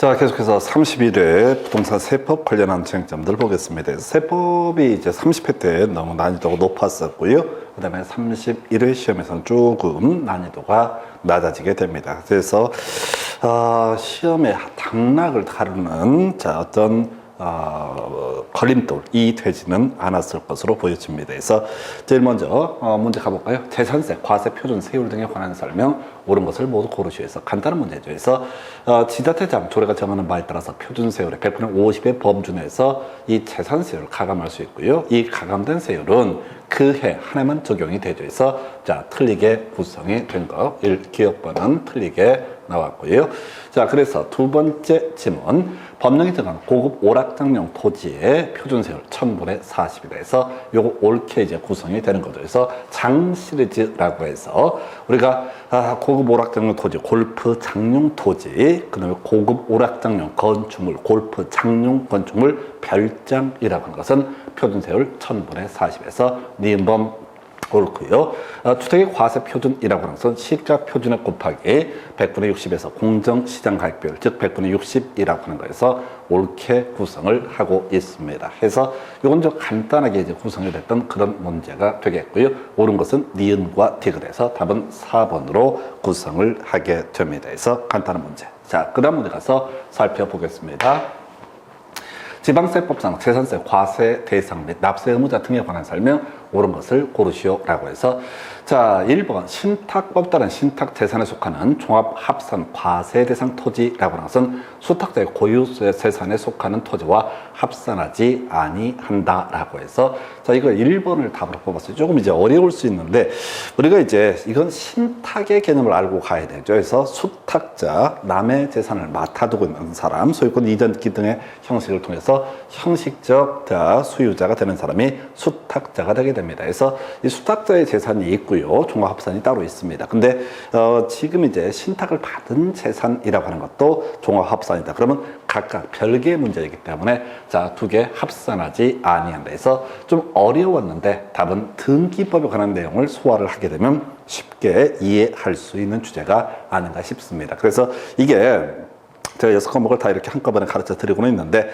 자, 계속해서 31회 부동산 세법 관련한 쟁점들 보겠습니다. 세법이 이제 30회 때 너무 난이도가 높았었고요. 그 다음에 31회 시험에서는 조금 난이도가 낮아지게 됩니다. 그래서 시험의 당락을 다루는 어떤 걸림돌이 되지는 않았을 것으로 보여집니다. 그래서 제일 먼저 문제 가볼까요? 재산세, 과세, 표준, 세율 등에 관한 설명, 옳은 것을 모두 고르시오 해서 간단한 문제죠. 그래서 지자체장 조례가 정하는 바에 따라서 표준 세율의 100분의 50의 범주 내에서 이 재산세율을 가감할 수 있고요. 이 가감된 세율은 그 해 한 해만 적용이 되죠. 그래서 틀리게 구성이 된 거, 기억번은 틀리게 나왔고요. 자, 그래서 두 번째 지문. 법령이 정한 고급 오락장용 토지의 표준세율 1000분의 40이다 해서 요거 옳게 이제 구성이 되는 거죠. 그래서 장 시리즈라고 해서 우리가 고급 오락장용 토지, 골프 장용 토지, 그 다음에 고급 오락장용 건축물, 골프 장용 건축물 별장이라고 하는 것은 표준세율 1000분의 40에서 니은범 옳고요. 주택의 과세 표준이라고 하는 것은 시가 표준액 곱하기 100분의 60에서 공정시장 가격별, 즉 100분의 60이라고 하는 거에서 옳게 구성을 하고 있습니다. 해서 이건 좀 간단하게 이제 구성이 됐던 그런 문제가 되겠고요. 옳은 것은 니은과 디귿에서 답은 4번으로 구성을 하게 됩니다. 그래서 간단한 문제. 자, 그 다음 문제 가서 살펴보겠습니다. 지방세법상 재산세, 과세 대상 및 납세 의무자 등에 관한 설명, 옳은 것을 고르시오라고 해서 자, 1번 신탁법 따른 신탁 재산에 속하는 종합합산 과세 대상 토지라고 하는 것은 수탁자의 고유세 재산에 속하는 토지와 합산하지 아니한다라고 해서 자, 이거 1번을 답으로 뽑았어요. 조금 이제 어려울 수 있는데 우리가 이제 이건 신탁의 개념을 알고 가야 되죠. 그래서 수탁자, 남의 재산을 맡아두고 있는 사람, 소유권 이전기 등의 형식을 통해서 형식적 수유자가 되는 사람이 수탁자가 되게 됩니다. 그래서 이 수탁자의 재산이 있고요. 종합합산이 따로 있습니다. 근데 지금 이제 신탁을 받은 재산이라고 하는 것도 종합합산이다. 그러면 각각 별개의 문제이기 때문에 자, 두 개 합산하지 아니한다. 해서 좀 어려웠는데 답은 등기법에 관한 내용을 소화를 하게 되면 쉽게 이해할 수 있는 주제가 아닌가 싶습니다. 그래서 이게 제가 6과목을 다 이렇게 한꺼번에 가르쳐 드리고는 있는데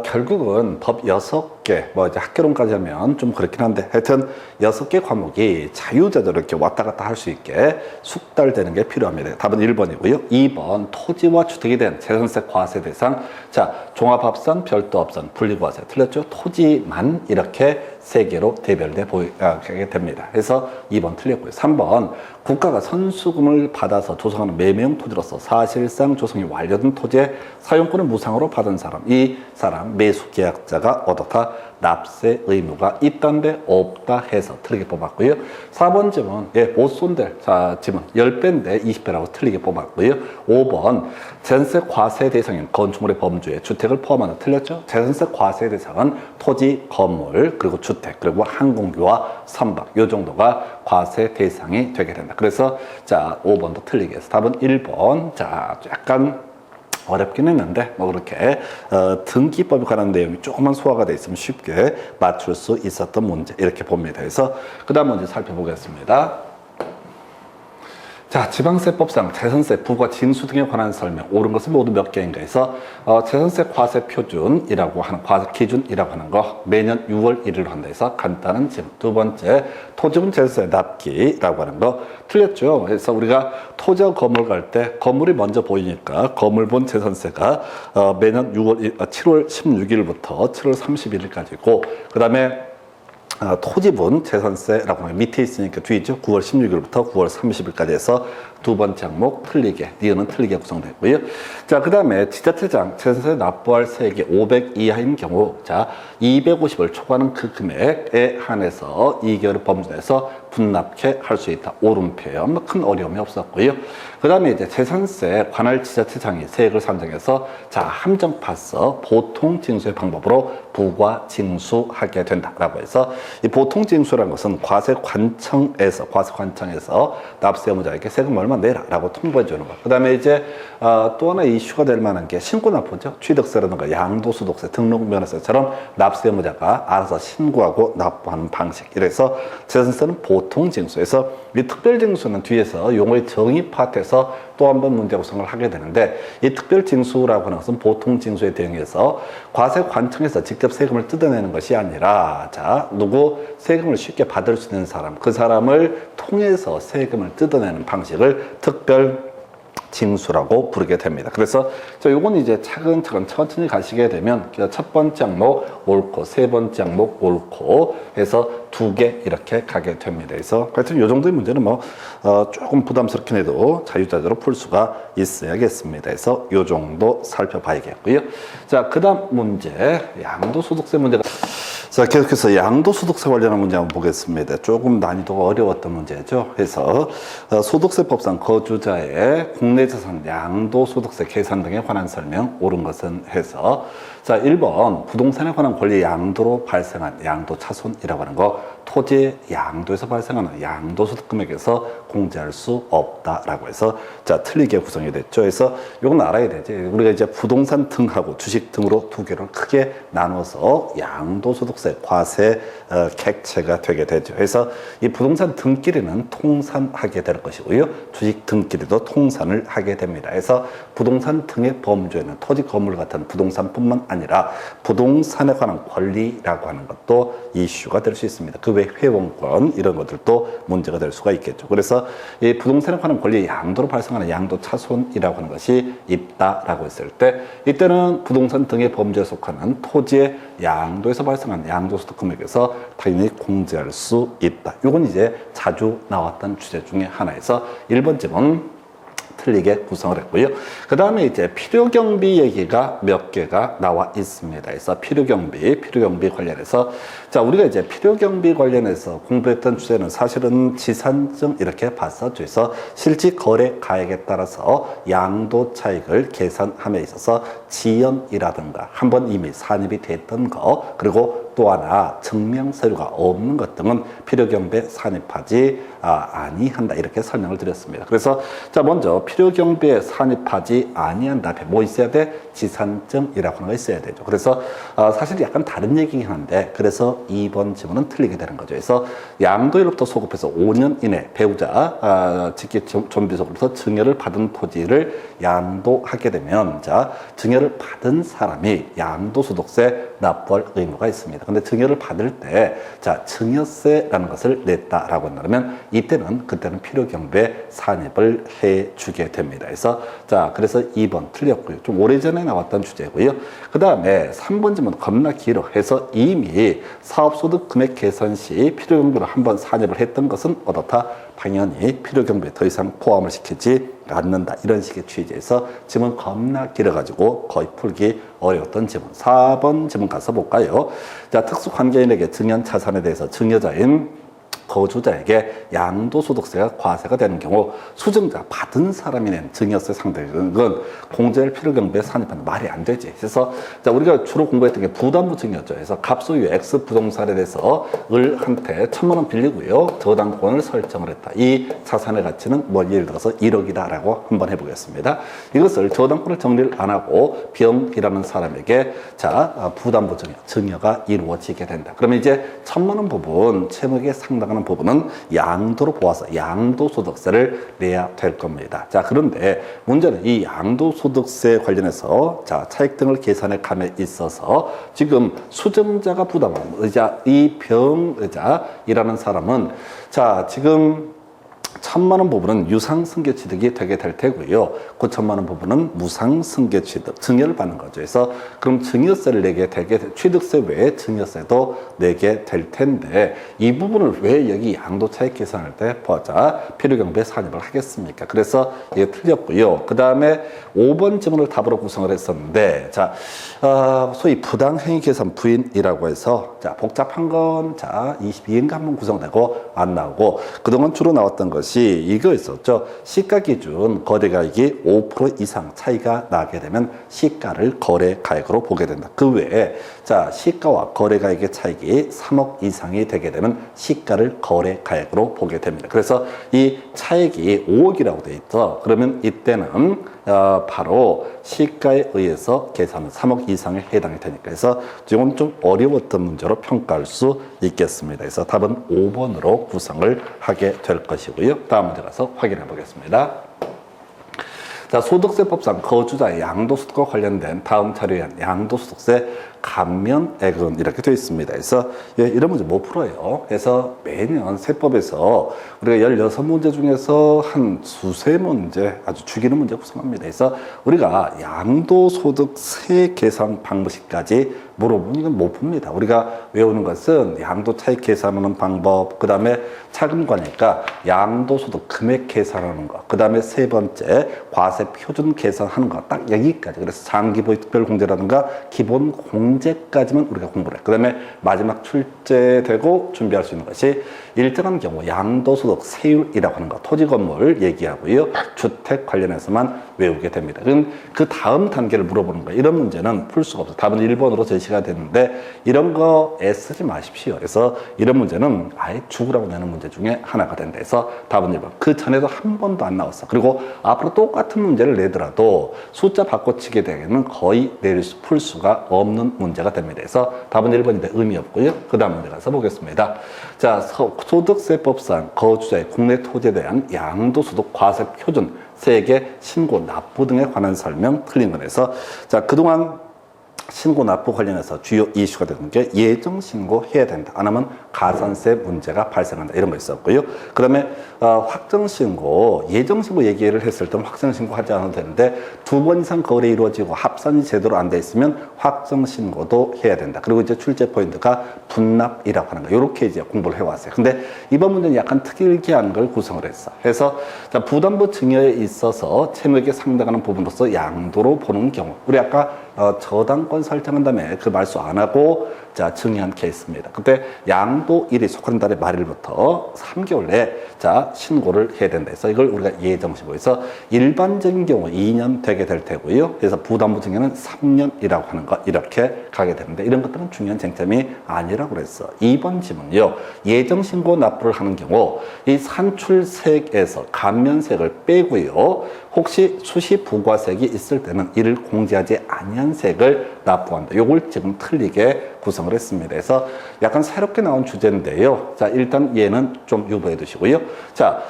결국은 법 6개, 뭐 이제 학개론까지 하면 좀 그렇긴 한데 하여튼 6개 과목이 자유자재로 이렇게 왔다 갔다 할 수 있게 숙달되는 게 필요합니다. 답은 1번이고요. 2번 토지와 주택에 대한 재산세 과세 대상. 자, 종합합산, 별도합산, 분리과세. 틀렸죠? 토지만 이렇게 3개로 대별돼 보이게 됩니다. 그래서 2번 틀렸고요. 3번 국가가 선수금을 받아서 조성하는 매매용 토지로서 사실상 조성이 완료된 토지의 사용권을 무상으로 받은 사람, 이 사람 매수 계약자가 얻었다. 납세 의무가 있던데 없다 해서 틀리게 뽑았고요. 4번 지문, 못 손댈 지문 10배인데 20배라고 틀리게 뽑았고요. 5번 재산세 과세 대상인 건축물의 범주에 주택을 포함하는 틀렸죠. 재산세 과세 대상은 토지, 건물, 그리고 주택, 그리고 항공기와 선박 요 정도가 과세 대상이 되게 된다. 그래서 자, 5번도 틀리게 해서 답은 1번. 자, 약간 어렵긴 했는데 뭐 그렇게 등기법에 관한 내용이 조금만 소화가 돼 있으면 쉽게 맞출 수 있었던 문제 이렇게 봅니다. 그래서 그 다음 문제 살펴보겠습니다. 자, 지방세법상 재산세, 부과, 징수 등에 관한 설명, 옳은 것은 모두 몇 개인가 해서 재산세 과세 표준이라고 하는 과세 기준이라고 하는 거 매년 6월 1일로 한다 해서 간단한 질문. 두 번째, 토지분 재산세 납기라고 하는 거 틀렸죠. 그래서 우리가 토지와 건물 갈 때 건물이 먼저 보이니까 건물분 재산세가 매년 7월 16일부터 7월 31일까지고 그 다음에 토지분 재산세라고 하면 밑에 있으니까 뒤에 있죠. 9월 16일부터 9월 30일까지 해서 두 번째 항목 틀리게, 니은은 틀리게 구성되고요. 자, 그 다음에 지자체장 재산세 납부할 세액이 500 이하인 경우, 자, 250을 초과하는 그 금액에 한해서 2개월 범주 내에서 분납해 할 수 있다. 옳은 표현, 뭐 큰 어려움이 없었고요. 그 다음에 이제 재산세 관할 지자체장이 세액을 산정해서 자, 함정파서 보통 징수의 방법으로 부과 징수하게 된다라고 해서 이 보통 징수라는 것은 과세관청에서 납세 의무자에게 세금 얼마 내라라고 통보해 주는 것. 그 다음에 이제 또 하나 이슈가 될 만한 게 신고납부죠. 취득세라든가 양도소득세, 등록면허세처럼 납세 의무자가 알아서 신고하고 납부하는 방식. 이래서 재산세는 보통 징수에서 이 특별징수는 뒤에서 용어의 정의 파트에서 또 한 번 문제 구성을 하게 되는데, 이 특별 징수라고 하는 것은 보통 징수에 대응해서 과세관청에서 직접 세금을 뜯어내는 것이 아니라, 자, 누구 세금을 쉽게 받을 수 있는 사람, 그 사람을 통해서 세금을 뜯어내는 방식을 특별 징수라고 부르게 됩니다. 그래서 요건 이제 차근차근 천천히 가시게 되면 첫 번째 항목 옳고, 세 번째 항목 옳고 해서 2개 이렇게 가게 됩니다. 그래서 하여튼 요 정도의 문제는 뭐 조금 부담스럽긴 해도 자유자재로 풀 수가 있어야겠습니다. 그래서 요 정도 살펴봐야겠고요. 자, 그다음 문제, 양도소득세 문제가. 자, 계속해서 양도소득세 관련한 문제 한번 보겠습니다. 조금 난이도가 어려웠던 문제죠. 그래서 소득세법상 거주자의 국내자산 양도소득세 계산 등에 관한 설명, 옳은 것은 해서, 자, 1번 부동산에 관한 권리 양도로 발생한 양도차손이라고 하는 거, 토지 양도에서 발생하는 양도소득 금액에서 공제할 수 없다라고 해서, 자, 틀리게 구성이 됐죠. 그래서 이건 알아야 되지. 우리가 이제 부동산 등하고 주식 등으로 2개를 크게 나눠서 양도소득세 과세 객체가 되게 되죠. 그래서 이 부동산 등끼리는 통산하게 될 것이고요, 주식 등끼리도 통산을 하게 됩니다. 그래서 부동산 등의 범주에는 토지, 건물 같은 부동산뿐만 아니라 부동산에 관한 권리라고 하는 것도 이슈가 될 수 있습니다. 그 외 회원권 이런 것들도 문제가 될 수가 있겠죠. 그래서 이 부동산에 관한 권리 양도로 발생하는 양도차손이라고 하는 것이 있다라고 했을 때, 이때는 부동산 등의 범주에 속하는 토지의 양도에서 발생한 양도소득 금액에서 당연히 공제할 수 있다. 이건 이제 자주 나왔던 주제 중에 하나에서 1번 질문 틀리게 구성을 했고요. 그 다음에 이제 필요경비 얘기가 몇 개가 나와 있습니다. 그래서 필요경비 관련해서, 자, 우리가 이제 필요경비 관련해서 공부했던 주제는 사실은 지산증 이렇게 봤었죠. 그래서 실질 거래 가액에 따라서 양도 차익을 계산함에 있어서 지연이라든가 한번 이미 산입이 됐던 거, 그리고 또 하나 증명 서류가 없는 것 등은 필요경비에 산입하지 아니한다, 이렇게 설명을 드렸습니다. 그래서 자, 먼저 필요경비에 산입하지 아니한다 앞에 뭐 있어야 돼? 지산증이라고 하는 거 있어야 되죠. 그래서 사실 약간 다른 얘기긴 한데, 그래서 2번 질문은 틀리게 되는 거죠. 그래서 양도일로부터 소급해서 5년 이내 배우자 직계 존비속으로부터 증여를 받은 토지를 양도하게 되면, 자, 증여를 받은 사람이 양도소득세 납부할 의무가 있습니다. 근데 증여를 받을 때, 자, 증여세라는 것을 냈다라고 한다면 그때는 필요경비에 산입을 해주게 됩니다. 그래서 자, 그래서 2번 틀렸고요. 좀 오래전에 나왔던 주제고요. 그 다음에 3번 질문 겁나 길어 해서 이미 사업소득 금액 계산 시 필요경비로 한번 산입을 했던 것은 어떻다? 당연히 필요경비에 더 이상 포함을 시키지 않는다, 이런 식의 취지에서 질문 겁나 길어가지고 거의 풀기 어려웠던 질문. 4번 질문 가서 볼까요? 자, 특수관계인에게 증여자산에 대해서 증여자인 거주자에게 양도소득세가 과세가 되는 경우 수증자 받은 사람이 낸 증여세 상대금은 공제할 필요경비에 산입하는 말이 안 되지. 그래서 자, 우리가 주로 공부했던 게 부담부 증여죠. 그래서 갑소유 X 부동산에 대해서 을한테 1,000만 원 빌리고요, 저당권을 설정을 했다. 이 자산의 가치는 뭐 예를 들어서 1억이다라고 한번 해보겠습니다. 이것을 저당권을 정리를 안 하고 병이라는 사람에게 자, 부담부 증여가 이루어지게 된다. 그러면 이제 1,000만 원 부분 채무액의 상당한 부분은 양도로 보아서 양도소득세를 내야 될 겁니다. 자, 그런데 문제는 이 양도소득세 관련해서 자, 차익 등을 계산해 감에 있어서 지금 수증자가 부담한 의자, 이 병의자이라는 사람은 자, 지금 1,000만 원 부분은 유상승계취득이 되게 될 테고요, 9천만 원 부분은 무상승계취득, 증여를 받는 거죠. 그래서 그럼 증여세를 내게 되게, 취득세 외에 증여세도 내게 될 텐데, 이 부분을 왜 여기 양도차익 계산할 때 보자 필요경비에 산입을 하겠습니까? 그래서 이게 틀렸고요. 그 다음에 5번 질문을 답으로 구성을 했었는데, 자, 소위 부당행위 계산 부인이라고 해서, 자, 복잡한 건 자 22인가 한번 구성되고 안 나오고, 그동안 주로 나왔던 것이 이거 있었죠. 시가 기준 거래가액이 5% 이상 차이가 나게 되면 시가를 거래가액으로 보게 된다. 그 외에 자, 시가와 거래가액의 차익이 3억 이상이 되게 되면 시가를 거래가액으로 보게 됩니다. 그래서 이 차익이 5억이라고 돼 있죠. 그러면 이때는 바로 시가에 의해서 계산은 3억 이상에 해당이 되니까, 그래서 이건 좀 어려웠던 문제로 평가할 수 있겠습니다. 그래서 답은 5번으로 구성을 하게 될 것이고요. 다음 문제 가서 확인해 보겠습니다. 자, 소득세법상 거주자의 양도소득과 관련된 다음 자료에 의한 양도소득세 감면액은 이렇게 되어 있습니다. 그래서 이런 문제 못 풀어요. 그래서 매년 세법에서 우리가 16문제 중에서 한 두세 문제 아주 죽이는 문제 구성합니다. 그래서 우리가 양도소득세 계산 방법까지 물어보면 이건 못 풉니다. 우리가 외우는 것은 양도 차익 계산하는 방법, 그 다음에 차금과니까 양도소득 금액 계산하는 것, 그 다음에 세 번째 과세 표준 계산하는 것, 딱 여기까지. 그래서 장기보유 특별공제라든가 기본 공제까지만 우리가 공부를 해요. 그 다음에 마지막 출제되고 준비할 수 있는 것이 일정한 경우 양도소득 세율이라고 하는 것, 토지 건물 얘기하고요, 주택 관련해서만 외우게 됩니다. 그럼 그 다음 단계를 물어보는 거예요. 이런 문제는 풀 수가 없어요. 답은 1번으로 제시가 됐는데 이런 거 애쓰지 마십시오. 그래서 이런 문제는 아예 죽으라고 내는 문제 중에 하나가 된다 해서 답은 1번. 그 전에도 한 번도 안 나왔어. 그리고 앞으로 똑같은 문제를 내더라도 숫자 바꿔치기 되면 거의 풀 수가 없는 문제가 됩니다. 그래서 답은 1번인데 의미 없고요. 그 다음 문제 가서 보겠습니다. 자, 소득세법상 거주자의 국내 토지에 대한 양도소득 과세 표준 세액의 신고 납부 등에 관한 설명 틀린 거에서 자, 그동안 신고 납부 관련해서 주요 이슈가 되는 게 예정 신고해야 된다. 안 하면 가산세 문제가 발생한다. 이런 거 있었고요. 그 다음에 확정 신고, 예정 신고 얘기를 했을 때는 확정 신고 하지 않아도 되는데 2번 이상 거래 이루어지고 합산이 제대로 안 돼 있으면 확정 신고도 해야 된다. 그리고 이제 출제 포인트가 분납이라고 하는 거. 이렇게 이제 공부를 해왔어요. 근데 이번 문제는 약간 특이한 걸 구성을 했어. 그래서 자, 부담부 증여에 있어서 채무액에 상당하는 부분으로서 양도로 보는 경우. 우리 아까 저당권 설정한 다음에 그 말소 안 하고 자, 증여한 케이스입니다. 그때 양도일이 속한 달의 말일부터 3개월 내에 자, 신고를 해야 된다 해서 이걸 우리가 예정신고해서 일반적인 경우 2년 되게 될 테고요. 그래서 부담부 증여는 3년이라고 하는 거 이렇게 가게 되는데 이런 것들은 중요한 쟁점이 아니라고 그랬어. 2번 지문요. 예정신고 납부를 하는 경우 이 산출세액에서 감면세액을 빼고요. 혹시 수시 부과세액이 있을 때는 이를 공제하지 아니한 세액을 납부한다. 요걸 지금 틀리게 구성을 했습니다. 그래서 약간 새롭게 나온 주제인데요. 자, 일단 얘는 좀 유보해 두시고요. 자,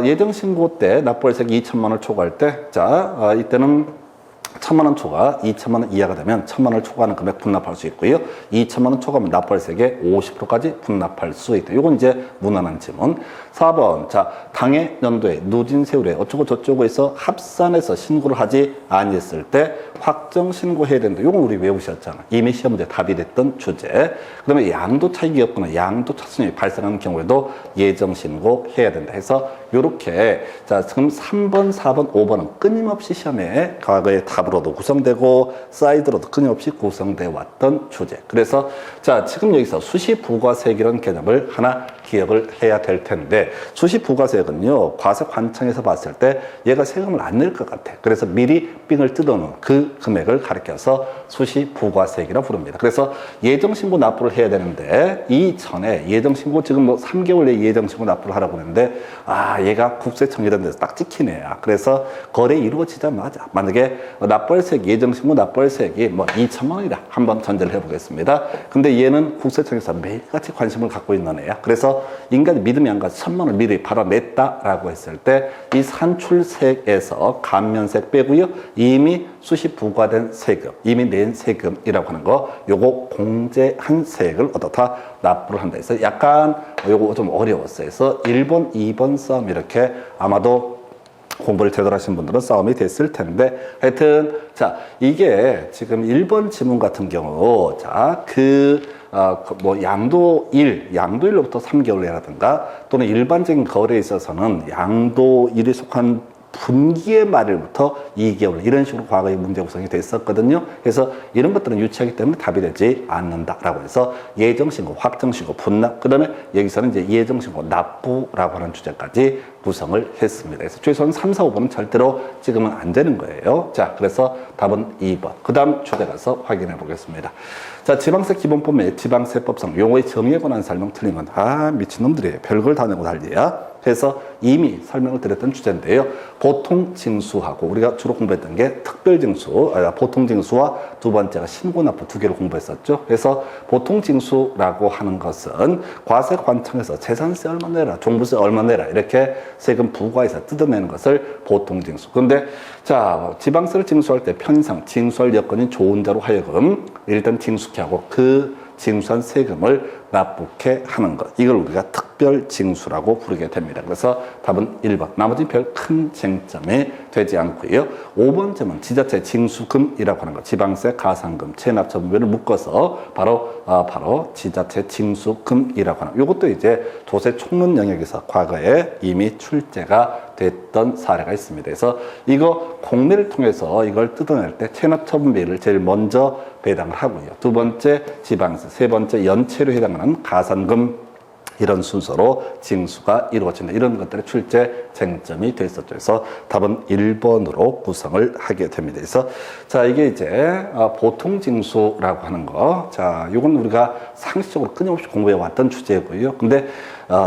예정신고 때 납부할 세액이 2천만 원을 초과할 때, 자, 이때는 1,000만 원 초과, 2천만 원 이하가 되면 1,000만 원을 초과하는 금액 분납할 수 있고요. 2천만 원 초과하면 납부할 세액의 50%까지 분납할 수 있다. 이건 이제 무난한 지문. 4번, 자, 당해 연도에 누진 세율에 어쩌고 저쩌고 해서 합산해서 신고를 하지 아니했을 때 확정 신고해야 된다. 이건 우리 외우셨잖아. 이미 시험 문제 답이 됐던 주제. 그 다음에 양도 차익이 없거나 양도 차순이 발생하는 경우에도 예정 신고해야 된다. 해서 요렇게 자, 지금 3번, 4번, 5번은 끊임없이 시험에 과거의 답으로도 구성되고 사이드로도 끊임없이 구성되어 왔던 주제. 그래서 자, 지금 여기서 수시 부과세액이라는 개념을 하나 기억을 해야 될 텐데 수시 부과세액은요, 과세 관청에서 봤을 때 얘가 세금을 안 낼 것 같아. 그래서 미리 삥을 뜯어놓은 그 금액을 가리켜서 수시 부과세액이라고 부릅니다. 그래서 예정신고 납부를 해야 되는데 이전에 예정신고 지금 뭐 3개월 내에 예정신고 납부를 하라고 하는데 아, 얘가 국세청 이런 데서 딱 찍히네. 그래서 거래 이루어지자마자 만약에 납부할세액, 예정신고 납부할세액이 뭐 2천만 원이라 한번 전제를 해보겠습니다. 근데 얘는 국세청에서 매일같이 관심을 갖고 있는 애야. 그래서 인간이 믿음이 안 가서 1,000만 원 미리 받아냈다라고 했을 때 이 산출세액에서 감면세액 빼고요. 이미 수시 부과된 세금, 이미 낸 세금이라고 하는 거 요거 공제한 세액을 어떻다 납부를 한다 해서 약간 요거 좀 어려웠어요. 그래서 1번, 2번 싸움 이렇게 아마도 공부를 제대로 하신 분들은 싸움이 됐을 텐데 하여튼 자, 이게 지금 1번 지문 같은 경우 자, 뭐 양도일로부터 3개월 내라든가 또는 일반적인 거래에 있어서는 양도일이 속한 분기의 말일부터 2개월 이런 식으로 과거에 문제 구성이 됐었거든요. 그래서 이런 것들은 유치하기 때문에 답이 되지 않는다라고 해서 예정신고, 확정신고, 분납, 그 다음에 여기서는 이제 예정신고, 납부라고 하는 주제까지 구성을 했습니다. 그래서 최소한 3, 4, 5번은 절대로 찍으면 안 되는 거예요. 자, 그래서 답은 2번. 그 다음 주제 가서 확인해 보겠습니다. 자, 지방세 기본법 및 지방세법상 용어의 정의에 관한 설명 틀린 건, 아, 미친놈들이에요. 별걸 다 내고 난리야. 해서 이미 설명을 드렸던 주제인데요. 보통 징수하고 우리가 주로 공부했던 게 특별 징수, 보통 징수와 두 번째가 신고납부 두 개를 공부했었죠. 그래서 보통 징수라고 하는 것은 과세 관청에서 재산세 얼마 내라, 종부세 얼마 내라 이렇게 세금 부과해서 뜯어내는 것을 보통 징수. 그런데 자, 지방세를 징수할 때 편의상 징수할 여건이 좋은 자로 하여금 일단 징수케 하고 그 징수한 세금을 납부케 하는 것. 이걸 우리가 특별 징수라고 부르게 됩니다. 그래서 답은 1번. 나머지 별 큰 쟁점이 되지 않고요. 5번쯤은 지자체 징수금이라고 하는 것. 지방세, 가산금, 체납처분비를 묶어서 바로 지자체 징수금이라고 하는 것. 이것도 이제 조세 총론 영역에서 과거에 이미 출제가 됐던 사례가 있습니다. 그래서 이거 공매를 통해서 이걸 뜯어낼 때 체납처분비를 제일 먼저 배당을 하고요. 두 번째 지방세, 세 번째 연체료 해당하는 가산금 이런 순서로 징수가 이루어진다. 이런 것들의 출제 쟁점이 됐었죠. 그래서 답은 1번으로 구성을 하게 됩니다. 그래서 자, 이게 이제 보통 징수라고 하는 거. 자, 이건 우리가 상식적으로 끊임없이 공부해 왔던 주제고요. 근데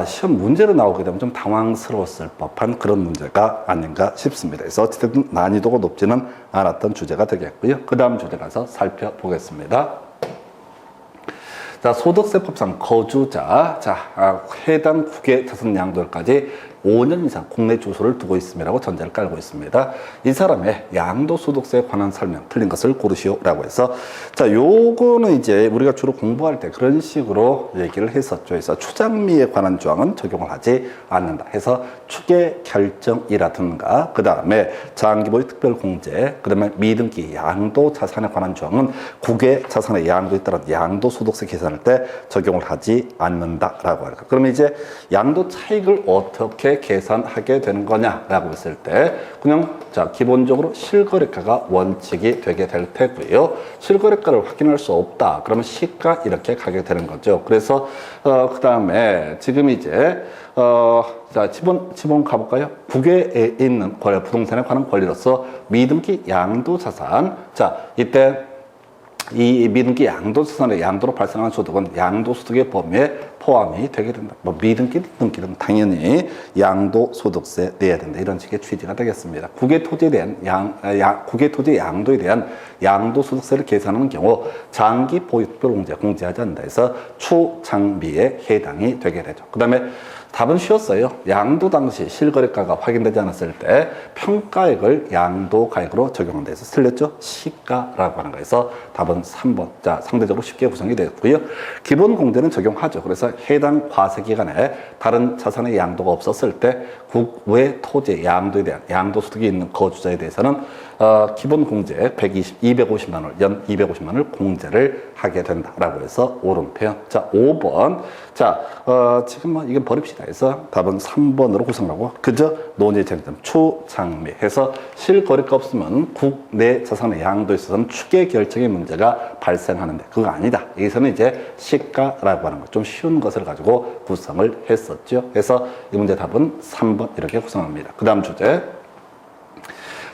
시험 문제로 나오게 되면 좀 당황스러웠을 법한 그런 문제가 아닌가 싶습니다. 그래서 어쨌든 난이도가 높지는 않았던 주제가 되겠고요. 그 다음 주제 가서 살펴보겠습니다. 자, 소득세법상 거주자, 해당 국외 자산 양도일까지 5년 이상 국내 주소를 두고 있음이라고 전제를 깔고 있습니다. 이 사람의 양도소득세에 관한 설명, 틀린 것을 고르시오라고 해서 자, 요거는 이제 우리가 주로 공부할 때 그런 식으로 얘기를 했었죠. 그래서 추장미에 관한 조항은 적용을 하지 않는다. 해서 추계 결정이라든가 그 다음에 장기보유 특별공제, 그 다음에 미등기 양도 자산에 관한 조항은 국외 자산의 양도에 따른 양도소득세 계산할 때 적용을 하지 않는다라고 합니다. 그러면 이제 양도 차익을 어떻게 계산하게 되는 거냐라고 했을 때 그냥 자, 기본적으로 실거래가가 원칙이 되게 될 테고요. 실거래가를 확인할 수 없다. 그러면 시가 이렇게 가게 되는 거죠. 그래서 그 다음에 지금 이제 자, 지번 가볼까요? 국외에 있는 권리, 부동산에 관한 권리로서 미등기 양도자산. 자, 이때 이 미등기 양도자산의 양도로 발생하는 소득은 양도소득의 범위에 포함이 되게 된다. 뭐 미등기, 등기는 당연히 양도소득세 내야 된다. 이런 식의 취지가 되겠습니다. 국외 토지에 대한 국외 토지 양도에 대한 양도소득세를 계산하는 경우 장기 보유 특별공제 공제하지 않는다 해서 추장미에 해당이 되게 되죠. 그 다음에 답은 쉬웠어요. 양도 당시 실거래가가 확인되지 않았을 때 평가액을 양도가액으로 적용한다 해서 틀렸죠? 시가라고 하는 거에서 답은 3번. 자, 상대적으로 쉽게 구성이 되었고요. 기본 공제는 적용하죠. 그래서 해당 과세기간에 다른 자산의 양도가 없었을 때 국외 토지 양도에 대한 양도소득이 있는 거주자에 대해서는 기본 공제 250만 원, 연 250만 원을 공제를 하게 된다라고 해서 옳은 표현. 자, 5번. 자, 지금 뭐 이건 버립시다 해서 답은 3번으로 구성하고 그저 논의 쟁점 추장미 해서 실거래가 없으면 국내 자산의 양도에 있어서는 추계 결정의 문제가 발생하는데 그거 아니다. 여기서는 이제 시가라고 하는 것 좀 쉬운 것을 가지고 구성을 했었죠. 그래서 이 문제 답은 3번 이렇게 구성합니다. 그 다음 주제.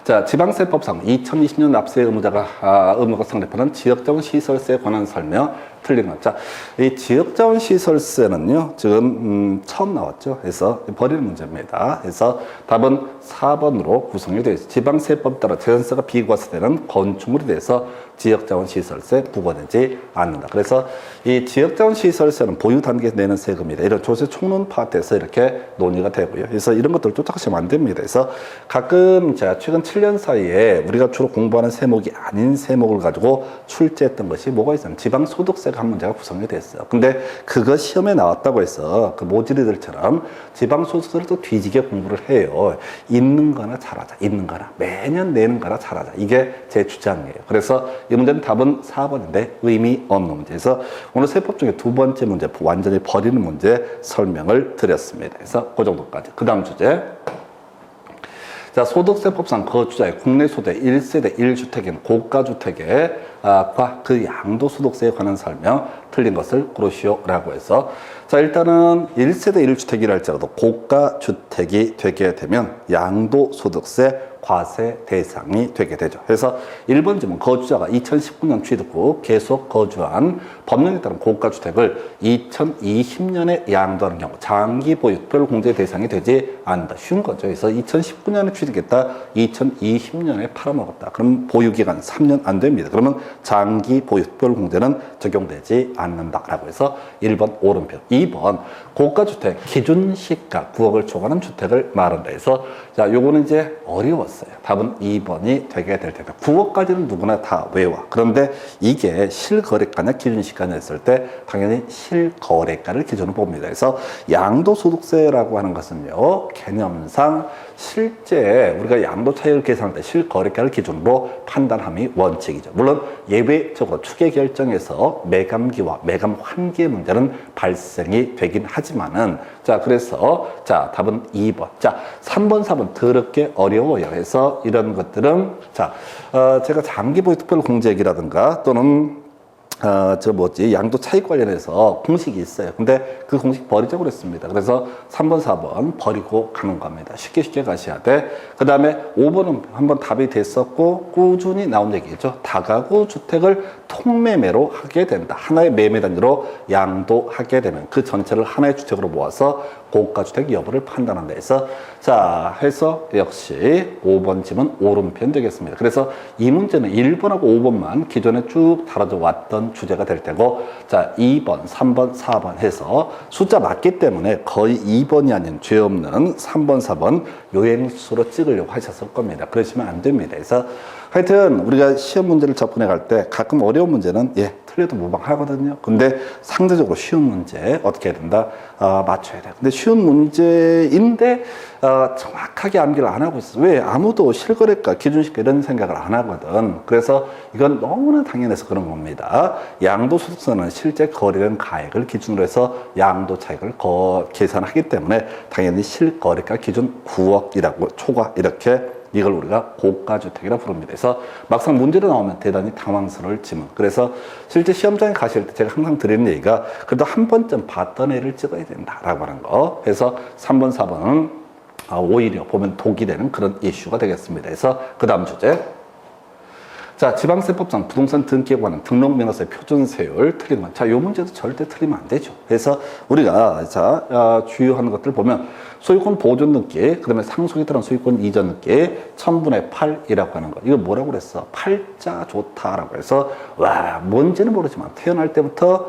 자, 지방세법상 2020년 납세 의무가 성립하는 지역자원 시설세에 관한 설명 틀린 것. 자, 이 지역자원 시설세는요, 지금 처음 나왔죠. 그래서 버리는 문제입니다. 그래서 답은 4번으로 구성이 되어 있습니다. 지방세법 따라 재산세가 비과세되는 건축물에 대해서 지역자원 시설세 부과되지 않는다. 그래서 이 지역자원 시설세는 보유 단계에서 내는 세금이다. 이런 조세 총론 파트에서 이렇게 논의가 되고요. 그래서 이런 것들을 쫓아가시면 안 됩니다. 그래서 가끔 제가 최근 7년 사이에 우리가 주로 공부하는 세목이 아닌 세목을 가지고 출제했던 것이 뭐가 있어요? 지방소득세가 한 문제가 구성이 됐어요. 근데 그거 시험에 나왔다고 해서 그 모질이들처럼 지방소득세를 또 뒤지게 공부를 해요. 있는 거나 잘하자. 있는 거나 매년 내는 거나 잘하자. 이게 제 주장이에요. 그래서 이 문제는 답은 4번인데 의미 없는 문제에서 오늘 세법 중에 두 번째 문제 완전히 버리는 문제 설명을 드렸습니다. 그래서 그 정도까지. 그 다음 주제. 자, 소득세법상 거주자의 국내 소득 1세대 1주택인 고가주택의 그 양도소득세에 관한 설명 틀린 것을 고르시오라고 해서 자, 일단은 1세대 1주택이라 할지라도 고가주택이 되게 되면 양도소득세 과세 대상이 되게 되죠. 그래서 1번 질문, 거주자가 2019년 취득 후 계속 거주한 법령에 따른 고가주택을 2020년에 양도하는 경우 장기 보유 특별공제 대상이 되지 않는다. 쉬운 거죠. 그래서 2019년에 취득했다, 2020년에 팔아먹었다. 그럼 보유기간 3년 안 됩니다. 그러면 장기 보유 특별공제는 적용되지 않는다라고 해서 1번 오른편. 2번 고가주택 기준시가 9억을 초과하는 주택을 말한다 해서 자, 요거는 이제 어려웠어요. 답은 2번이 되게 될 텐데 9억까지는 누구나 다 외워. 그런데 이게 실거래가냐 기준시가냐 했을 때 당연히 실거래가를 기준으로 봅니다. 그래서 양도소득세라고 하는 것은요, 개념상 실제 우리가 양도 차익을 계산할 때 실거래가를 기준으로 판단함이 원칙이죠. 물론 예외적으로 추계 결정에서 매감기와 매감 환기의 문제는 발생이 되긴 하지만은 자, 그래서 자, 답은 2번. 자, 3번, 4번 더럽게 어려워요. 그래서 이런 것들은 자, 제가 장기 보유 특별 공제액이라든가 또는 양도 차익 관련해서 공식이 있어요. 근데 그 공식 버리자고 그랬습니다. 그래서 3번, 4번 버리고 가는 겁니다. 쉽게 가셔야 돼. 그 다음에 5번은 한번 답이 됐었고, 꾸준히 나온 얘기죠. 다가구 주택을 통매매로 하게 된다. 하나의 매매 단위로 양도하게 되면 그 전체를 하나의 주택으로 모아서 고가주택 여부를 판단한다 해서 자, 해서 역시 5번 지문 오른편 되겠습니다. 그래서 이 문제는 1번하고 5번만 기존에 쭉 다뤄져 왔던 주제가 될 테고, 자, 2번, 3번, 4번 해서 숫자 맞기 때문에 거의 2번이 아닌 죄 없는 3번, 4번 요행수로 찍으려고 하셨을 겁니다. 그러시면 안 됩니다. 그래서 하여튼 우리가 시험 문제를 접근해 갈 때 가끔 어려운 문제는 틀려도 무방하거든요. 근데 상대적으로 쉬운 문제 어떻게 해야 된다? 맞춰야 돼. 근데 쉬운 문제인데 정확하게 암기를 안 하고 있어. 왜? 아무도 실거래가, 기준시가 이런 생각을 안 하거든. 그래서 이건 너무나 당연해서 그런 겁니다. 양도소득세는 실제 거래된 가액을 기준으로 해서 양도 차익을 계산하기 때문에 당연히 실거래가 기준 9억이라고 초과 이렇게 이걸 우리가 고가주택이라고 부릅니다. 그래서 막상 문제로 나오면 대단히 당황스러울 지문. 그래서 실제 시험장에 가실 때 제가 항상 드리는 얘기가 그래도 한 번쯤 봤던 애를 찍어야 된다라고 하는 거. 그래서 3번, 4번은 오히려 보면 독이 되는 그런 이슈가 되겠습니다. 그래서 그 다음 주제. 자, 지방세법상 부동산 등기에 관한 등록면허세 표준세율 틀리는 것. 자, 요 문제도 절대 틀리면 안 되죠. 그래서 우리가 주요한 것들 보면 소유권 보존 등기, 그다음에 상속에 따른 소유권 이전 등기, 1000분의 8이라고 하는 거. 이거 뭐라고 그랬어? 팔자 좋다라고 해서 와, 뭔지는 모르지만 태어날 때부터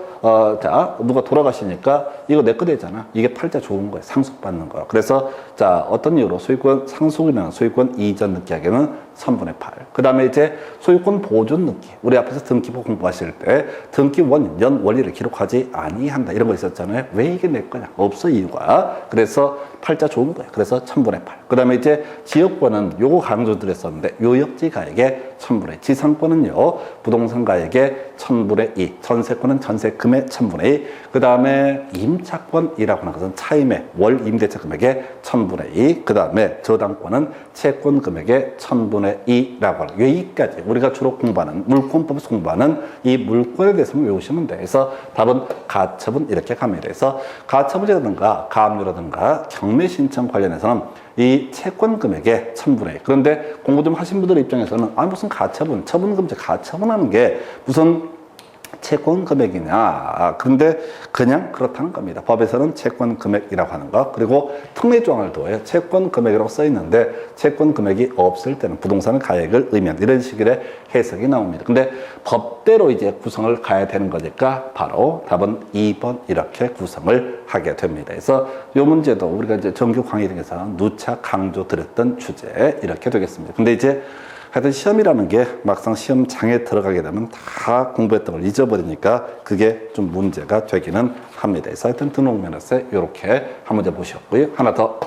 누가 돌아가시니까 이거 내 거 되잖아. 이게 팔자 좋은 거예요. 상속받는 거. 그래서 자, 어떤 이유로 소유권 상속이나 소유권 이전 등기하기는 3분의 8. 그 다음에 이제 소유권 보존 등기. 우리 앞에서 등기부 공부하실 때 등기 원인, 연 원리를 기록하지 아니한다. 이런 거 있었잖아요. 왜 이게 내 거냐? 없어, 이유가. 그래서 팔자 좋은 거예요. 그래서 1000분의 8. 그 다음에 이제 지역권은 요거 강조드렸었는데 요역지 가액의 1000분의 2. 지상권은요, 부동산 가액의 1000분의 2. 전세권은 전세금의 1000분의 2. 그 다음에 임차권이라고 하는 것은 차임의 월 임대차 금액의 1000분의 2. 그 다음에 저당권은 채권 금액의 1000분의 2라고 하는 여기까지 우리가 주로 공부하는 물권법에서 공부하는 이 물권에 대해서만 외우시면 돼. 그래서 답은 가처분 이렇게 갑니다. 그래서 가처분이라든가 가압류라든가 경매 신청 관련해서는 이 채권 금액의 1000분의 1. 그런데 공부 좀 하신 분들 입장에서는 무슨 가처분, 처분금지 가처분하는 게 무슨 채권 금액이냐. 그런데 그냥 그렇다는 겁니다. 법에서는 채권 금액이라고 하는 거. 그리고 특례 조항을 둬요. 채권 금액이라고 써 있는데 채권 금액이 없을 때는 부동산 가액을 의미한다. 이런 식의 해석이 나옵니다. 근데 법대로 이제 구성을 가야 되는 거니까 바로 답은 2번 이렇게 구성을 하게 됩니다. 그래서 이 문제도 우리가 이제 정규 강의 등에서 누차 강조 드렸던 주제 이렇게 되겠습니다. 근데 이제 하여튼 시험이라는 게 막상 시험장에 들어가게 되면 다 공부했던 걸 잊어버리니까 그게 좀 문제가 되기는 합니다. 그래서 하여튼 등록면허세 이렇게 한 문제 보셨고요. 하나 더.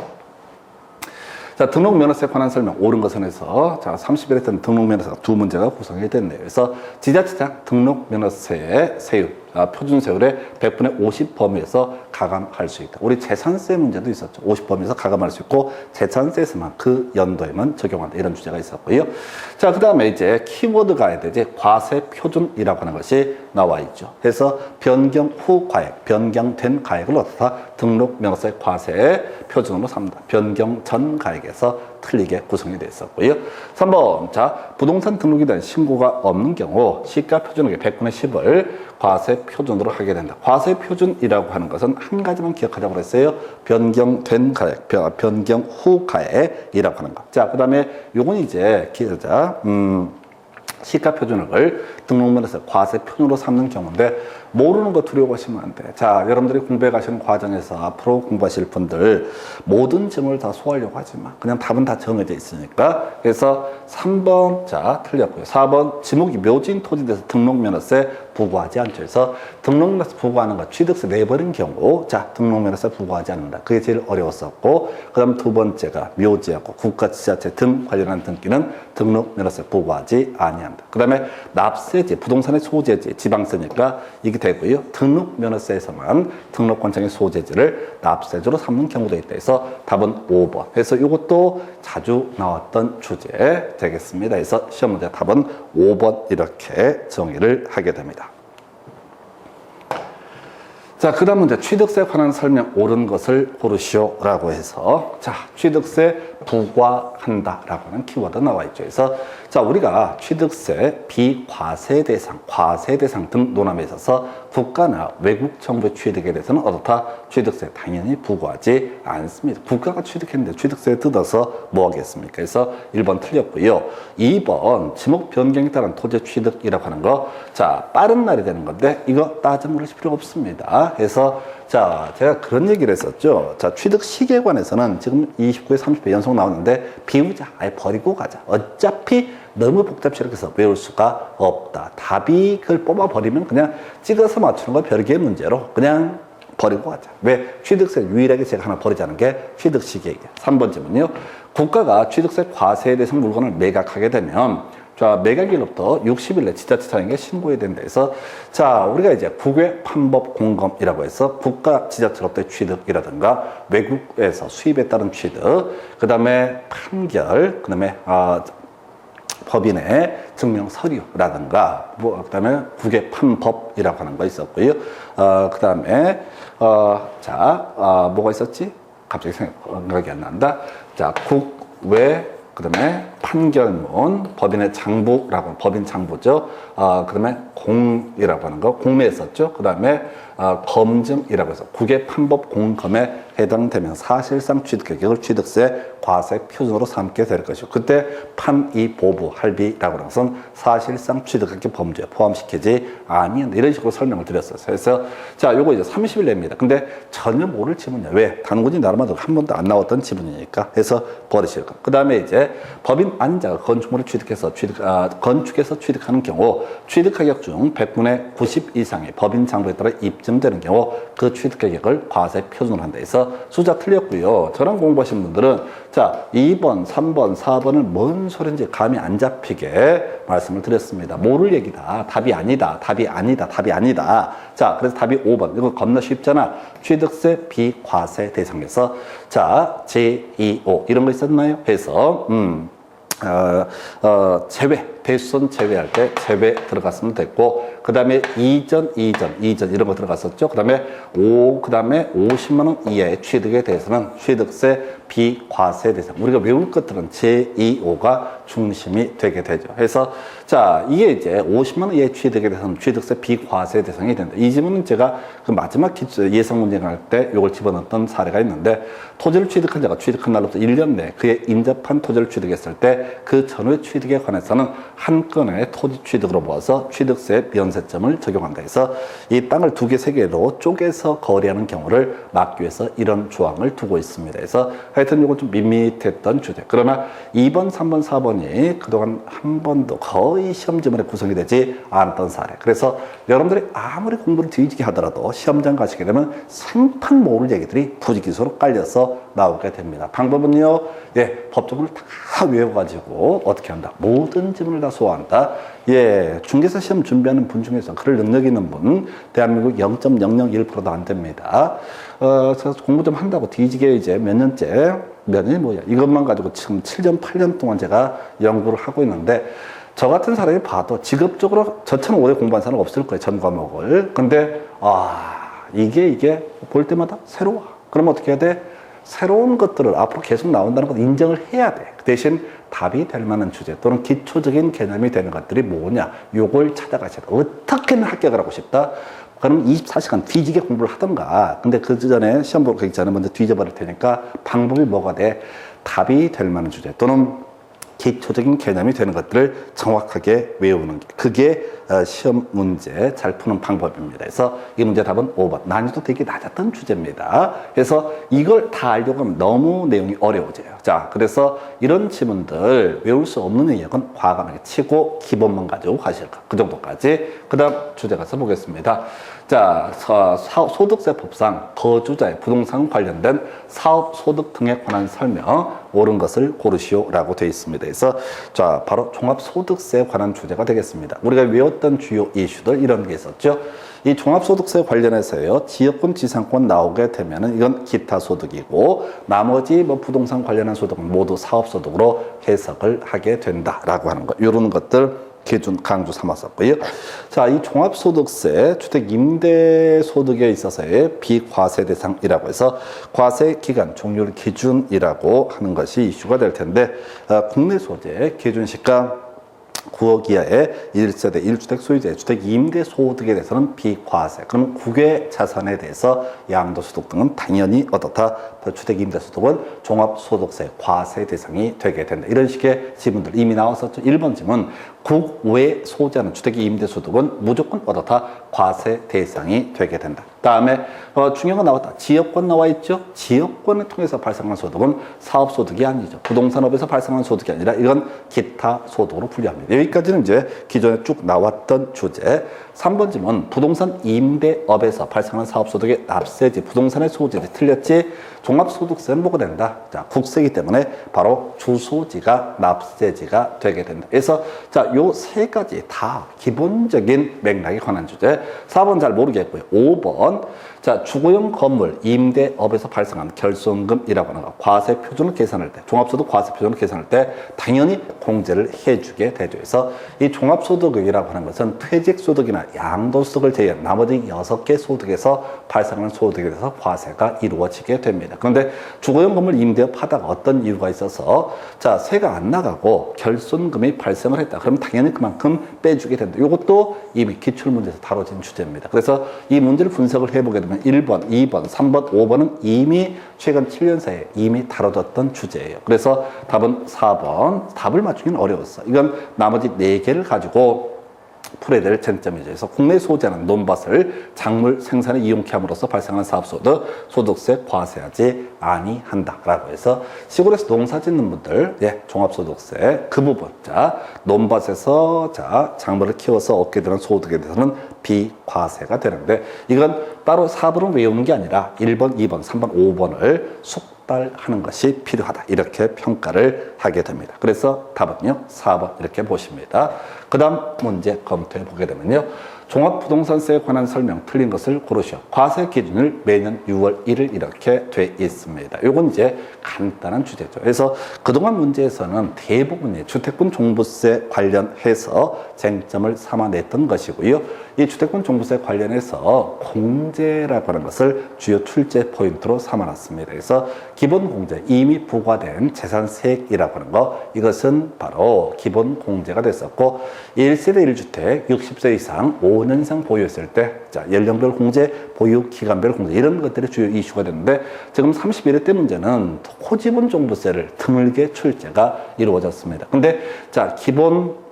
자, 등록면허세 관한 설명 옳은 것은 해서 자, 30일 했던 등록면허세가 두 문제가 구성이 됐네요. 그래서 지자체장 등록면허세의 세율 표준 세율의 100분의 50 범위에서 가감할 수 있다. 우리 재산세 문제도 있었죠. 50 범위에서 가감할 수 있고 재산세에서만 그 연도에만 적용한다. 이런 주제가 있었고요. 자, 그 다음에 이제 키워드가 해야 되지. 과세 표준이라고 하는 것이 나와 있죠. 그래서 변경 후 가액, 변경된 가액을 어떻다 등록 면허세 과세 표준으로 삼는다. 변경 전 가액에서 틀리게 구성이 되어 있었고요. 3번, 자, 부동산 등록에 대한 신고가 없는 경우 시가 표준액의 100분의 10을 과세 표준으로 하게 된다. 과세 표준이라고 하는 것은 한 가지만 기억하자고 그랬어요. 변경된 가액, 변경 후 가액이라고 하는 것. 자, 그 다음에 요건 이제 기자, 시가 표준액을 등록면에서 과세 표준으로 삼는 경우인데 모르는 거 두려워하시면 안 돼. 자, 여러분들이 공부해 가시는 과정에서 앞으로 공부하실 분들 모든 질문을 다 소화하려고 하지 마. 그냥 답은 다 정해져 있으니까. 그래서 3번, 자, 틀렸고요. 4번, 지목이 묘지인 토지에 대해서 등록면허세 부과하지 않죠. 그래서 등록면허세 부과하는 거 취득세 내버린 경우, 자, 등록면허세 부과하지 않는다. 그게 제일 어려웠었고, 그 다음 두 번째가 묘지하고 국가 지자체 등 관련한 등기는 등록면허세 부과하지 아니한다. 그 다음에 납세지, 부동산의 소재지, 지방세니까 이게 되고요. 등록면허세에서만 등록권장의 소재지를 납세지로 삼는 경우도 있다 해서 답은 5번. 그래서 이것도 자주 나왔던 주제 되겠습니다. 그래서 시험 문제 답은 5번 이렇게 정의를 하게 됩니다. 자, 그 다음 문제 취득세에 관한 설명 옳은 것을 고르시오 라고 해서 자, 취득세 부과한다 라고 하는 키워드 나와 있죠. 그래서 자, 우리가 취득세 비과세 대상, 과세 대상 등 논함에 있어서 국가나 외국 정부의 취득에 대해서는 어떻다? 취득세 당연히 부과하지 않습니다. 국가가 취득했는데 취득세에 뜯어서 뭐 하겠습니까? 그래서 1번 틀렸고요. 2번 지목 변경에 따른 토지 취득이라고 하는 거, 자, 빠른 날이 되는 건데 이거 따져 물으실 필요가 없습니다. 그래서 자, 제가 그런 얘기를 했었죠. 자, 취득 시기에 관해서는 지금 29회, 30회 연속 나오는데 비우자. 아예 버리고 가자. 어차피 너무 복잡스럽게 외울 수가 없다. 답이 그걸 뽑아버리면 그냥 찍어서 맞추는 건 별개의 문제로 그냥 버리고 가자. 왜? 취득세 유일하게 제가 하나 버리자는 게 취득 시기예요. 3번째는요. 국가가 취득세 과세에 대해서 물건을 매각하게 되면 자, 매각일로부터 60일 내 지자체장에게 신고해야 된다 해서 자, 우리가 이제 국외 판법 공검이라고 해서 국가 지자체로부터 취득이라든가 외국에서 수입에 따른 취득, 그 다음에 판결, 그 다음에 법인의 증명 서류라든가 그 다음에 국외 판법이라고 하는 거 있었고요. 그 다음에 뭐가 있었지? 갑자기 생각이 안 난다. 자, 국외 그 다음에 판결문, 법인의 장부라고, 법인 장부죠. 그 다음에 공이라고 하는 거, 공매했었죠. 그 다음에 검증이라고 해서 국외 판법 공검에 해당되면 사실상 취득계획을 취득세 과세 표준으로 삼게 될 것이고, 그때 판이 보부 할비라고 하는 것은 사실상 취득계획 범죄에 포함시키지 아니한다. 이런 식으로 설명을 드렸어요. 그래서 자, 요거 이제 30일 냅니다. 근데 전혀 모를 지문이야. 왜? 단군이 나름대로 한 번도 안 나왔던 지문이니까 해서 버리실 거. 그 다음에 이제 법인 안자가 건축물을 건축해서 취득하는 경우 취득가격 중 100분의 90 이상의 법인 장부에 따라 입증되는 경우 그 취득가격을 과세 표준으로 한다 해서 숫자 틀렸고요. 저랑 공부하신 분들은 자, 2번, 3번, 4번을 뭔 소리인지 감이 안 잡히게 말씀을 드렸습니다. 모를 얘기다. 답이 아니다. 답이 아니다. 답이 아니다. 자, 그래서 답이 5번. 이거 겁나 쉽잖아. 취득세 비과세 대상에서 자, 제2호 이런 거 있었나요? 해서 제외, 대수선 제외할 때 제외 들어갔으면 됐고, 그 다음에 이전 이런 거 들어갔었죠. 그 다음에 그 다음에 50만 원 이하의 취득에 대해서는 취득세 비과세 대상. 우리가 외울 것들은 제2호가 중심이 되게 되죠. 그래서 자, 이게 이제 50만 원 이하의 취득에 대해서는 취득세 비과세 대상이 된다. 이 질문은 제가 그 마지막 예상 문제 할 때 이걸 집어넣었던 사례가 있는데, 토지를 취득한 자가 취득한 날로부터 1년 내 그의 인접한 토지를 취득했을 때 그 전후의 취득에 관해서는 한 건의 토지 취득으로 모아서 취득세 면세점을 적용한다 해서 이 땅을 2개, 3개로 쪼개서 거래하는 경우를 막기 위해서 이런 조항을 두고 있습니다. 그래서 하여튼 이건 좀 밋밋했던 주제. 그러나 2번, 3번, 4번이 그동안 한 번도 거의 시험 지문에 구성이 되지 않았던 사례. 그래서 여러분들이 아무리 공부를 뒤지게 하더라도 시험장 가시게 되면 생판 모를 얘기들이 부지기수로 깔려서 나오게 됩니다. 방법은요, 예, 법조문을 다 외워가지고 어떻게 한다? 모든 지문을 다 소화한다. 예, 중개사 시험 준비하는 분 중에서 그럴 능력 있는 분, 대한민국 0.001%도 안 됩니다. 그래서 공부 좀 한다고 뒤지게 이제 몇 년이 뭐야. 이것만 가지고 지금 7년, 8년 동안 제가 연구를 하고 있는데, 저 같은 사람이 봐도 직업적으로 저처럼 오래 공부한 사람은 없을 거예요, 전 과목을. 근데, 이게 볼 때마다 새로워. 그럼 어떻게 해야 돼? 새로운 것들을 앞으로 계속 나온다는 걸 인정을 해야 돼. 그 대신 답이 될 만한 주제 또는 기초적인 개념이 되는 것들이 뭐냐, 요걸 찾아가셔야 돼. 어떻게든 합격을 하고 싶다. 그럼 24시간 뒤지게 공부를 하던가. 근데 그 전에 시험 보러 가기 전에 먼저 뒤져버릴 테니까 방법이 뭐가 돼? 답이 될 만한 주제 또는 기초적인 개념이 되는 것들을 정확하게 외우는 게, 그게 시험 문제 잘 푸는 방법입니다. 그래서 이 문제 답은 5번. 난이도 되게 낮았던 주제입니다. 그래서 이걸 다 알려고 하면 너무 내용이 어려워져요. 자, 그래서 이런 지문들 외울 수 없는 영역은 과감하게 치고 기본만 가지고 가실까. 그 정도까지. 그 다음 주제 가서 보겠습니다. 자, 소득세법상 거주자의 부동산 관련된 사업 소득 등에 관한 설명, 옳은 것을 고르시오라고 되어 있습니다. 그래서 자, 바로 종합소득세에 관한 주제가 되겠습니다. 우리가 외웠던 주요 이슈들 이런 게 있었죠. 이 종합소득세 관련해서요, 지역권, 지상권 나오게 되면은 이건 기타 소득이고, 나머지 뭐 부동산 관련한 소득은 모두 사업소득으로 해석을 하게 된다라고 하는 것. 이런 것들 기준 강조 삼았었고요. 자, 이 종합소득세, 주택 임대소득에 있어서의 비과세 대상이라고 해서 과세 기간 종료 기준이라고 하는 것이 이슈가 될 텐데, 국내 소재 기준시가 9억 이하의 1세대 1주택 소유자의 주택 임대 소득에 대해서는 비과세. 그럼 국외 자산에 대해서 양도소득 등은 당연히 어떻다? 주택 임대 소득은 종합소득세 과세 대상이 되게 된다. 이런 식의 지문들 이미 나왔었죠. 1번 지문. 국외 소유자는 주택 임대 소득은 무조건 어떻다? 과세 대상이 되게 된다. 다음에 중요한 거 나왔다. 지역권 나와 있죠. 지역권을 통해서 발생한 소득은 사업소득이 아니죠. 부동산업에서 발생한 소득이 아니라 이건 기타 소득으로 분류합니다. 여기까지는 이제 기존에 쭉 나왔던 주제. 3번 지문. 부동산 임대업에서 발생한 사업소득의 납세지, 부동산의 소재지 틀렸지. 종합소득세는 뭐가 된다? 자, 국세이기 때문에 바로 주소지가 납세지가 되게 된다. 그래서 자, 요 세 가지 다 기본적인 맥락에 관한 주제. 4번 잘 모르겠고요. 5번. 자, 주거용 건물 임대업에서 발생한 결손금이라고 하는 거. 과세 표준을 계산할 때, 종합소득 과세 표준을 계산할 때 당연히 공제를 해주게 되죠. 그래서 이 종합소득이라고 하는 것은 퇴직소득이나 양도소득을 제외한 나머지 6개 소득에서 발생하는 소득에 대해서 과세가 이루어지게 됩니다. 그런데 주거용 건물 임대업 하다가 어떤 이유가 있어서 자, 세가 안 나가고 결손금이 발생을 했다. 그럼 당연히 그만큼 빼주게 된다. 이것도 이미 기출문제에서 다뤄진 주제입니다. 그래서 이 문제를 분석을 해보게 되면 1번, 2번, 3번, 5번은 이미 최근 7년 사이에 이미 다뤄졌던 주제예요. 그래서 답은 4번. 답을 맞추기는 어려웠어. 이건 나머지 4개를 가지고 풀어야 될 쟁점이죠. 그래서 국내 소재는 논밭을 작물 생산에 이용케 함으로써 발생하는 사업소득, 소득세 과세하지 아니한다라고 해서 시골에서 농사 짓는 분들, 예, 종합소득세 그 부분, 자, 논밭에서 자, 작물을 키워서 얻게 되는 소득에 대해서는 비과세가 되는데 이건 따로 4번을 외우는 게 아니라 1번, 2번, 3번, 5번을 숙달하는 것이 필요하다. 이렇게 평가를 하게 됩니다. 그래서 답은요, 4번 이렇게 보십니다. 그 다음 문제 검토해 보게 되면요. 종합부동산세에 관한 설명 틀린 것을 고르시오. 과세 기준을 매년 6월 1일 이렇게 돼 있습니다. 요건 이제 간단한 주제죠. 그래서 그동안 문제에서는 대부분이 주택분 종부세 관련해서 쟁점을 삼아냈던 것이고요. 이 주택분 종부세 관련해서 공제라고 하는 것을 주요 출제 포인트로 삼아놨습니다. 그래서 기본 공제, 이미 부과된 재산세액이라고 하는 거, 이것은 바로 기본 공제가 됐었고 1세대 1주택 60세 이상 5년 이상 보유했을 때, 자, 연령별 공제, 보유 기간별 공제 이런 것들이 주요 이슈가 됐는데 지금 31회 때 문제는 토지분 종부세를 드물게 출제가 이루어졌습니다. 근데 자, 기본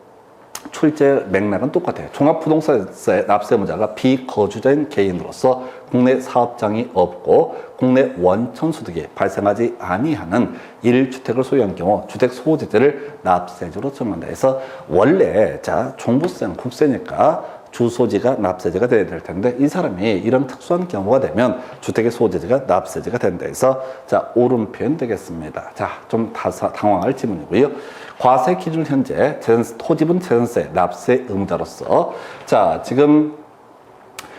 출제 맥락은 똑같아요. 종합부동산세 납세무자가 비거주자인 개인으로서 국내 사업장이 없고 국내 원천소득이 발생하지 아니하는 1주택을 소유한 경우 주택 소재재를 납세자로 정한다 해서 원래 자, 종부세는 국세니까 주소지가 납세지가 돼야 될 텐데 이 사람이 이런 특수한 경우가 되면 주택의 소재지가 납세지가 된다 해서 자, 옳은 표현 되겠습니다. 자, 좀 당황할 지문이고요. 과세 기준 현재 토지분 재산세 납세 의무자로서 자, 지금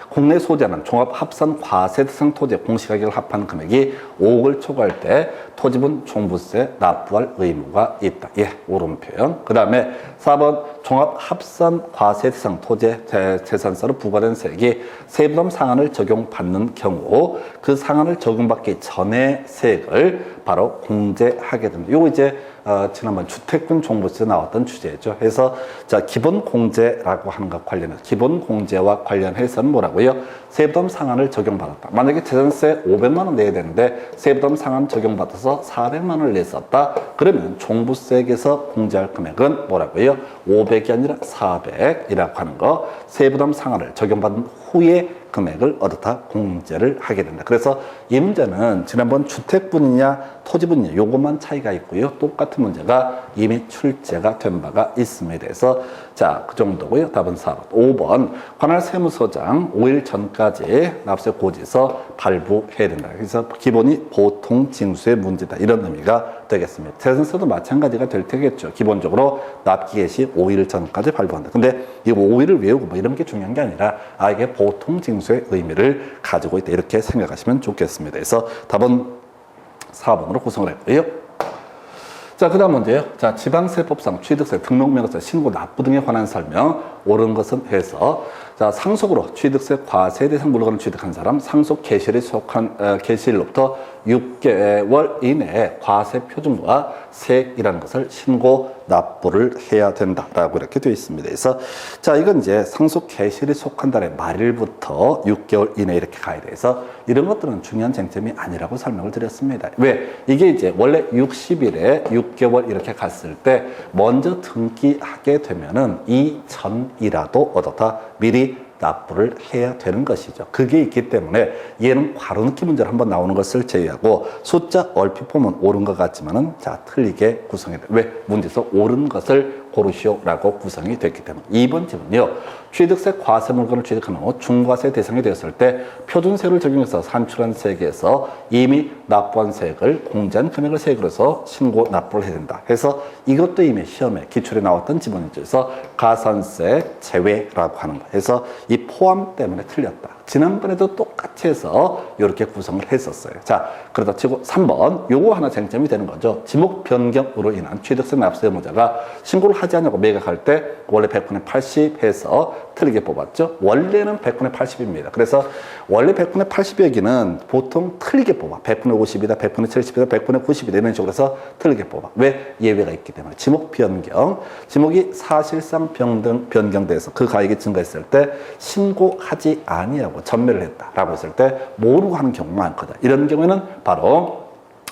국내 소재는 종합 합산 과세 대상 토지 공시가격을 합한 금액이 5억을 초과할 때 토지분 종부세 납부할 의무가 있다. 예, 옳은 표현. 그 다음에 4번 종합 합산 과세 대상 토지 재산세로 부과된 세액이 세부담 상한을 적용받는 경우 그 상한을 적용받기 전에 세액을 바로 공제하게 됩니다. 요거 이제 지난번 주택분 종부세 나왔던 주제죠. 그래서 자, 기본 공제라고 하는 것 관련해서 기본 공제와 관련해서는 뭐라고요? 세부담 상한을 적용받았다. 만약에 재산세 500만 원 내야 되는데 세부담 상한 적용받아서 400만 원을 냈었다. 그러면 종부세액에서 공제할 금액은 뭐라고요? 500이 아니라 400이라고 하는 거. 세부담 상한을 적용받은 후에 금액을 어떻다 공제를 하게 된다. 그래서 이 문제는 지난번 주택분이냐 토지분이냐 요것만 차이가 있고요. 똑같은 문제가 이미 출제가 된 바가 있습니다. 그래서 자, 그 정도고요. 답은 4번. 5번 관할 세무서장 5일 전까지 납세 고지서 발부해야 된다. 그래서 기본이 보통 징수의 문제다. 이런 의미가 되겠습니다. 재산세도 마찬가지가 될 테겠죠. 기본적으로 납기 개시 5일 전까지 발부한다. 근데 이 5일을 외우고 뭐 이런 게 중요한 게 아니라 이게 보통 징수의 의미를 가지고 있다. 이렇게 생각하시면 좋겠습니다. 그래서 답은 4번으로 구성을 했고요. 자, 그 다음 문제요. 자, 지방세법상 취득세, 등록면허세, 신고, 납부 등에 관한 설명. 옳은 것은 해서 자, 상속으로 취득세 과세 대상 물건을 취득한 사람, 상속 개시일에 속한 개시일로부터 6개월 이내에 과세 표준과 세액이라는 것을 신고 납부를 해야 된다라고 이렇게 되어 있습니다. 그래서 자, 이건 이제 상속 개시일에 속한 달의 말일부터 6개월 이내 이렇게 가야 돼서 이런 것들은 중요한 쟁점이 아니라고 설명을 드렸습니다. 왜? 이게 이제 원래 60일에 6개월 이렇게 갔을 때 먼저 등기하게 되면은 이전이라도 어떻다 미리 납부를 해야 되는 것이죠. 그게 있기 때문에 얘는 괄호넣기 문제로 한번 나오는 것을 제외하고 숫자 얼핏 보면 옳은 것 같지만은 자, 틀리게 구성이 돼. 왜? 문제에서 옳은 것을 고르시오라고 구성이 됐기 때문에. 2번 질문이요. 취득세 과세 물건을 취득한 후 중과세 대상이 되었을 때 표준세율을 적용해서 산출한 세액에서 이미 납부한 세액을 공제한 금액을 세액으로서 신고 납부를 해야 된다. 그래서 이것도 이미 시험에 기출에 나왔던 지문이죠. 그래서 가산세 제외라고 하는 거. 그래서 이 포함 때문에 틀렸다. 지난번에도 똑같이 해서 이렇게 구성을 했었어요. 자, 그러다 치고 3번 요거 하나 쟁점이 되는 거죠. 지목 변경으로 인한 취득세 납세 의무자가 신고를 하지 않냐고 매각할 때 원래 100분의 80 해서 틀리게 뽑았죠. 원래는 100분의 80입니다. 그래서 원래 100분의 80 여기는 보통 틀리게 뽑아. 100분의 50이다, 100분의 70이다, 100분의 90이다 이런 식으로 해서 틀리게 뽑아. 왜? 예외가 있기 때문에. 지목 변경. 지목이 사실상 변경돼서 그 가액이 증가했을 때 신고하지 아니하고 전매를 했다라고 했을 때 모르고 하는 경우가 많거든. 이런 경우에는 바로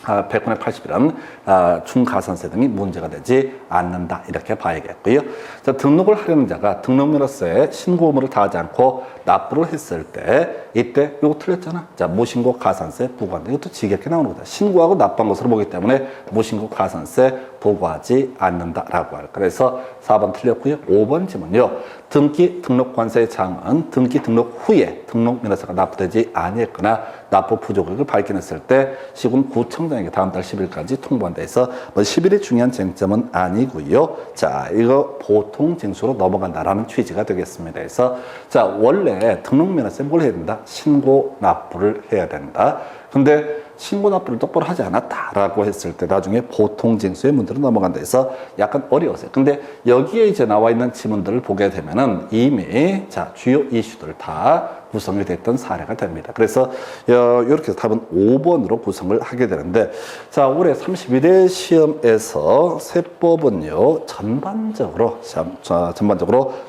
100분의 80이라는 중가산세 등이 문제가 되지 않는다. 이렇게 봐야겠고요. 자, 등록을 하려는 자가 등록면허세 신고 의무를 다하지 않고 납부를 했을 때 이때 이거 틀렸잖아. 자, 무신고 가산세 부과한다. 이것도 지겹게 나오는 거다. 신고하고 납부한 것으로 보기 때문에 무신고 가산세 부과하지 않는다라고 할. 그래서 4번 틀렸고요. 5번 질문요. 등기 등록 관세의 장은 등기 등록 후에 등록면허세가 납부되지 아니했거나 납부 부족을 발견했을 때 시군 구청장에게 다음 달 10일까지 통보한다 해서 뭐 10일이 중요한 쟁점은 아니고요. 자, 이거 보통 징수로 넘어간다라는 취지가 되겠습니다. 그래서 자, 원래 등록면허세 뭘 해야 된다? 신고 납부를 해야 된다. 근데 신고 납부를 똑바로 하지 않았다라고 했을 때 나중에 보통 징수의 문제로 넘어간다 해서 약간 어려웠어요. 근데 여기에 이제 나와 있는 지문들을 보게 되면은 이미 자, 주요 이슈들 다 구성이 됐던 사례가 됩니다. 그래서 이렇게 해서 답은 5번으로 구성을 하게 되는데 자, 올해 31회 시험에서 세법은요 전반적으로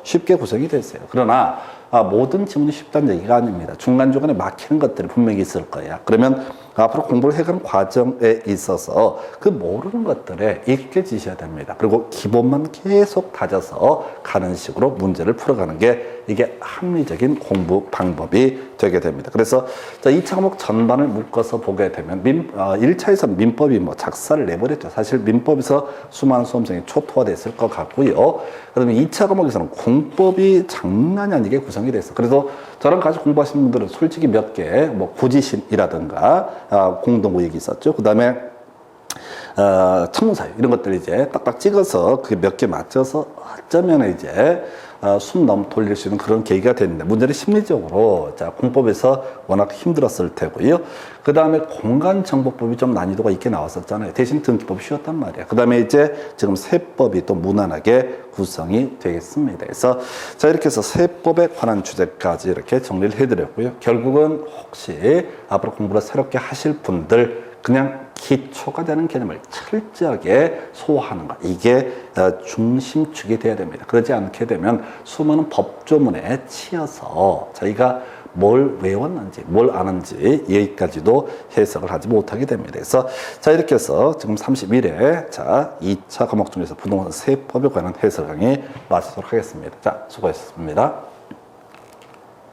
쉽게 구성이 됐어요. 그러나 모든 지문이 쉽다는 얘기가 아닙니다. 중간중간에 막히는 것들이 분명히 있을 거예요. 그러면 앞으로 공부를 해가는 과정에 있어서 그 모르는 것들에 익혀지셔야 됩니다. 그리고 기본만 계속 다져서 가는 식으로 문제를 풀어가는 게 이게 합리적인 공부 방법이 되게 됩니다. 그래서 2차 과목 전반을 묶어서 보게 되면 1차에서 민법이 뭐 작사를 내버렸죠. 사실 민법에서 수많은 수험생이 초토화되어 있을 것 같고요. 그다음에 2차 과목에서는 공법이 장난이 아니게 구성이 됐어. 그래서 저랑 같이 공부하신 분들은 솔직히 몇 개, 뭐 구지신이라든가 공동구역이 있었죠. 그다음에 천문사유 이런 것들 이제 딱딱 찍어서 그 몇 개 맞춰서 어쩌면 이제 숨 넘 돌릴 수 있는 그런 계기가 됐는데 문제는 심리적으로 공법에서 워낙 힘들었을 테고요. 그 다음에 공간정보법이 좀 난이도가 있게 나왔었잖아요. 대신 등기법이 쉬웠단 말이에요. 그 다음에 이제 지금 세법이 또 무난하게 구성이 되겠습니다. 그래서 이렇게 해서 세법에 관한 주제까지 이렇게 정리를 해드렸고요. 결국은 혹시 앞으로 공부를 새롭게 하실 분들 그냥 기초가 되는 개념을 철저하게 소화하는 것, 이게 중심축이 돼야 됩니다. 그러지 않게 되면 수많은 법조문에 치여서 저희가 뭘 외웠는지 뭘 아는지 여기까지도 해석을 하지 못하게 됩니다. 그래서 이렇게 해서 지금 31회 2차 과목 중에서 부동산 세법에 관한 해설 강의 마치도록 하겠습니다. 수고하셨습니다.